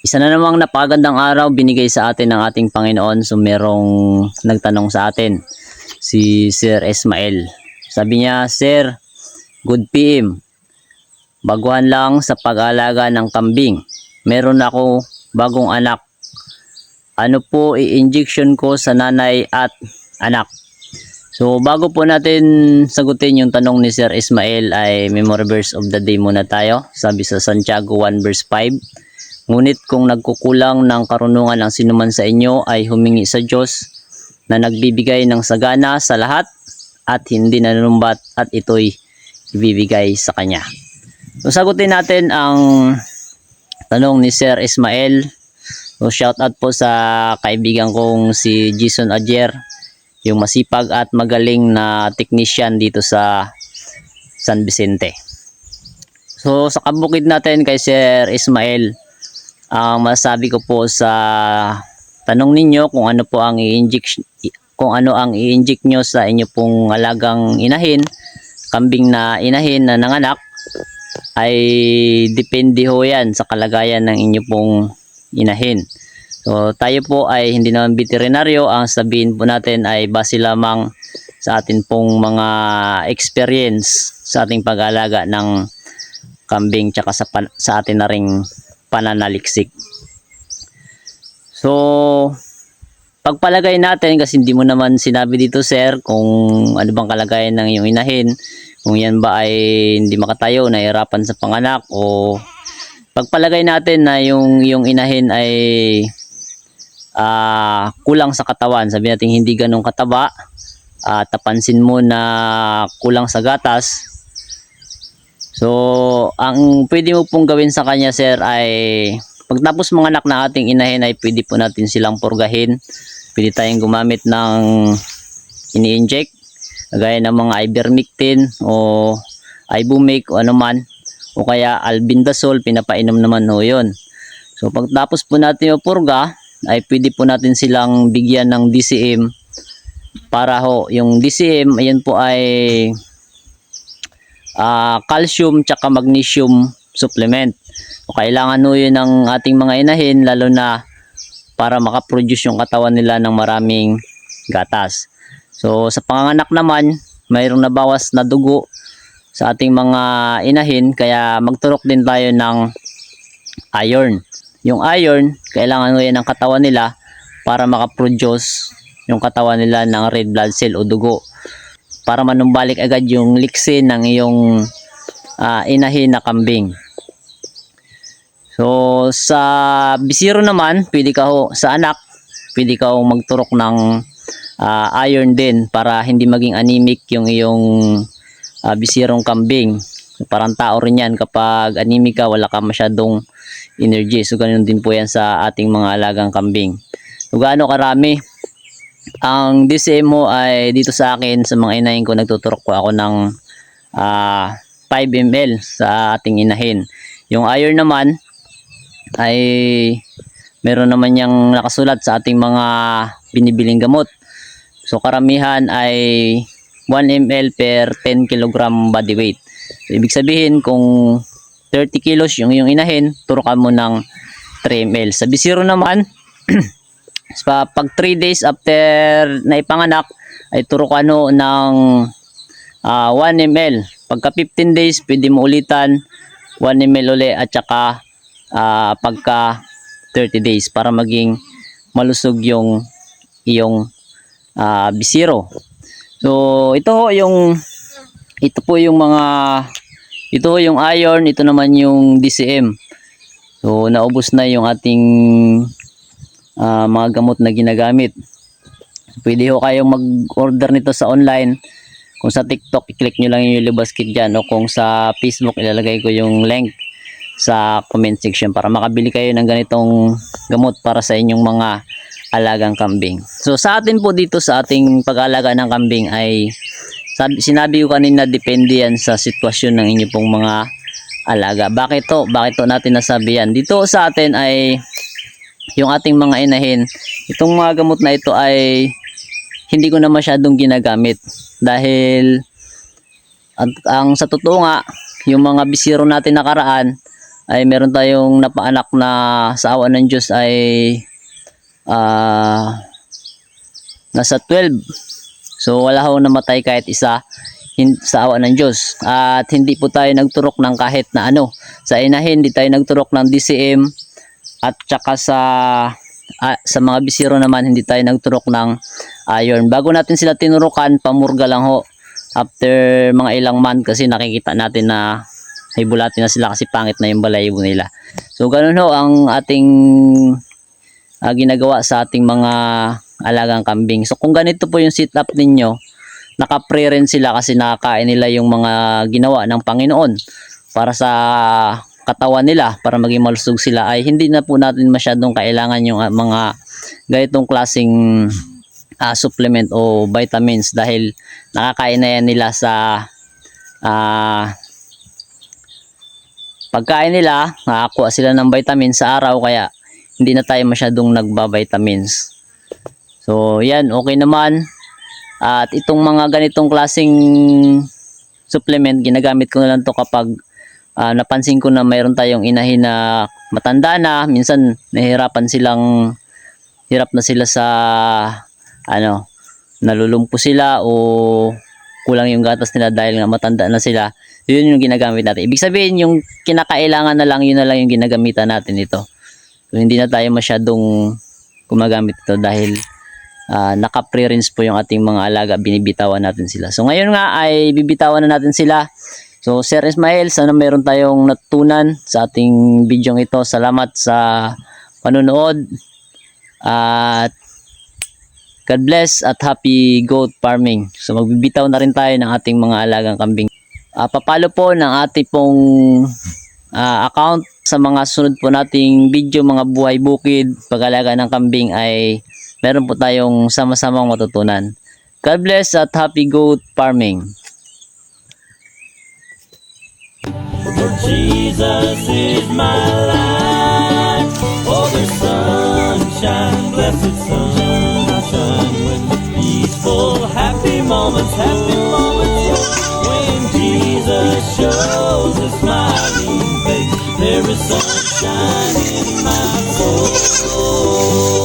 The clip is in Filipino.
Isa na namang napakagandang araw binigay sa atin ng ating Panginoon. So merong nagtanong sa atin, si Sir Ismael. Sabi niya, Sir, good PM. Baguhan lang sa pag-alaga ng kambing. Meron ako bagong anak. Ano po i-injection ko sa nanay at anak? So bago po natin sagutin yung tanong ni Sir Ismael ay memory verse of the day muna tayo. Sabi sa Santiago 1 verse 5. Ngunit kung nagkukulang ng karunungan ang sinuman sa inyo ay humingi sa Diyos na nagbibigay ng sagana sa lahat at hindi nanunumbat at ito'y ibibigay sa Kanya. So sagutin natin ang tanong ni Sir Ismael. So shout out po sa kaibigan kong si Jason Ajer, yung masipag at magaling na technician dito sa San Vicente. So sa kabukid natin kay Sir Ismael, ang masasabi ko po sa tanong ninyo kung ano po ang i-inject, kung ano ang i-inject nyo sa inyo pong alagang inahin, kambing na inahin na nanganak, ay depende ho yan sa kalagayan ng inyo pong inahin. So tayo po ay hindi naman veterinaryo, ang sabihin po natin ay base lamang sa atin pong mga experience sa ating pag-alaga ng kambing tsaka sa atin na ring pananaliksik. So pagpalagay natin, kasi hindi mo naman sinabi dito sir kung ano bang kalagayan ng iyong inahin, kung yan ba ay hindi makatayo, nahihirapan sa panganak, o pagpalagay natin na yung inahin ay kulang sa katawan, sabi natin hindi ganong kataba, tapansin mo na kulang sa gatas. So ang pwede mo pong gawin sa kanya sir ay pagtapos manganak na ating inahin ay pwede po natin silang purgahin. Pwede tayong gumamit ng ini-inject gaya ng mga ivermectin o ibumake o anuman, o kaya albendazole, pinapainom naman ho yun. So pagtapos po natin mapurga ay pwede po natin silang bigyan ng DCM para ho, yung DCM ayan po ay calcium tsaka magnesium supplement. O kailangan ho yun ng ating mga inahin, lalo na para makaproduce yung katawan nila ng maraming gatas. So sa panganganak naman, mayroong nabawas na dugo sa ating mga inahin, kaya magturok din tayo ng iron. Yung iron, kailangan ho yan ng katawan nila para makaproduce yung katawan nila ng red blood cell o dugo, para manumbalik agad yung liksin ng iyong inahin na kambing. So sa bisiro naman, pwede ka ho, sa anak, pwede ka ho magturok ng iron din para hindi maging anemic yung iyong bisirong kambing. So, parang tao rin yan, kapag anemic ka, wala ka masyadong energy. So ganoon din po yan sa ating mga alagang kambing. So gaano karami ang DCM mo ay dito sa akin, sa mga inahin ko, nagtuturok po ako ng 5 ml sa ating inahin. Yung iron naman ay meron naman yung nakasulat sa ating mga binibiling gamot. So karamihan ay 1 ml per 10 kg body weight. So, ibig sabihin kung 30 kilos yung inahin, turukan mo ng 3 ml. Sa bisiro naman pag 3 days after na ipanganak ay turukan mo ng 1 ml. Pagka 15 days pwede mo ulitan 1 ml uli, at saka pagka 30 days para maging malusog yung iyong bisiro. So ito po yung mga, ito yung iron, ito naman yung DCM. So naubos na yung ating mga gamot na ginagamit. Pwede ho kayong mag-order nito sa online. Kung sa TikTok, i-click nyo lang yung yellow basket dyan, o kung sa Facebook, ilalagay ko yung link sa comment section para makabili kayo ng ganitong gamot para sa inyong mga alagang kambing. So sa atin po dito sa ating pag-alaga ng kambing ay sinabi ko kanina, depende yan sa sitwasyon ng inyo pong mga alaga. Bakit to natin nasabi yan? Dito sa atin ay yung ating mga inahin, itong mga gamot na ito ay hindi ko na masyadong ginagamit dahil ang sa totoo nga, yung mga bisiro natin nakaraan ay meron tayong napaanak na sa awa ng Diyos ay nasa 12. So wala ho namatay kahit isa sa awa ng Diyos. At hindi po tayo nagturok ng kahit na ano. Sa inahin, hindi tayo nagturok ng DCM. At saka sa mga bisiro naman, hindi tayo nagturok ng iron. Bago natin sila tinurukan, pamurga lang ho. After mga ilang month kasi nakikita natin na hibulatin na sila kasi pangit na yung balayibo nila. So ganun ho ang ating ginagawa sa ating mga alagang kambing. So kung ganito po yung setup ninyo, naka-pray rin sila kasi nakakain nila yung mga ginawa ng Panginoon para sa katawan nila, para maging malusog sila, ay hindi na po natin masyadong kailangan yung mga ganitong klaseng supplement o vitamins dahil nakakain na yan nila sa pagkain nila, nakakuha sila ng vitamins sa araw kaya hindi na tayo masyadong nagba-vitamins. So yan, okay naman. At itong mga ganitong klaseng supplement, ginagamit ko na lang to kapag napansin ko na mayroon tayong inahin na matanda na, minsan hirap na sila sa nalulumpo sila o kulang yung gatas nila dahil nga matanda na sila. Yun yung ginagamit natin. Ibig sabihin yung kinakailangan na lang, yun na lang yung ginagamitan natin ito. So, hindi na tayo masyadong gumagamit ito dahil naka-pre-rinse po yung ating mga alaga, binibitawan natin sila. So ngayon nga ay bibitawan na natin sila. So Sir Ismael, sana meron tayong natutunan sa ating video ito. Salamat sa panonood at God bless at happy goat farming. So magbibitaw na rin tayo ng ating mga alagang kambing. Papalo po ng ating pong account sa mga sunod po nating video, mga buhay bukid, pag-alaga ng kambing ay meron po tayong sama-samang matutunan. God bless at happy goat farming. For Jesus is my life. Oh, there's sunshine, blessed sunshine, when peaceful, happy moments, when Jesus shows a smiling face. There is sunshine in my soul.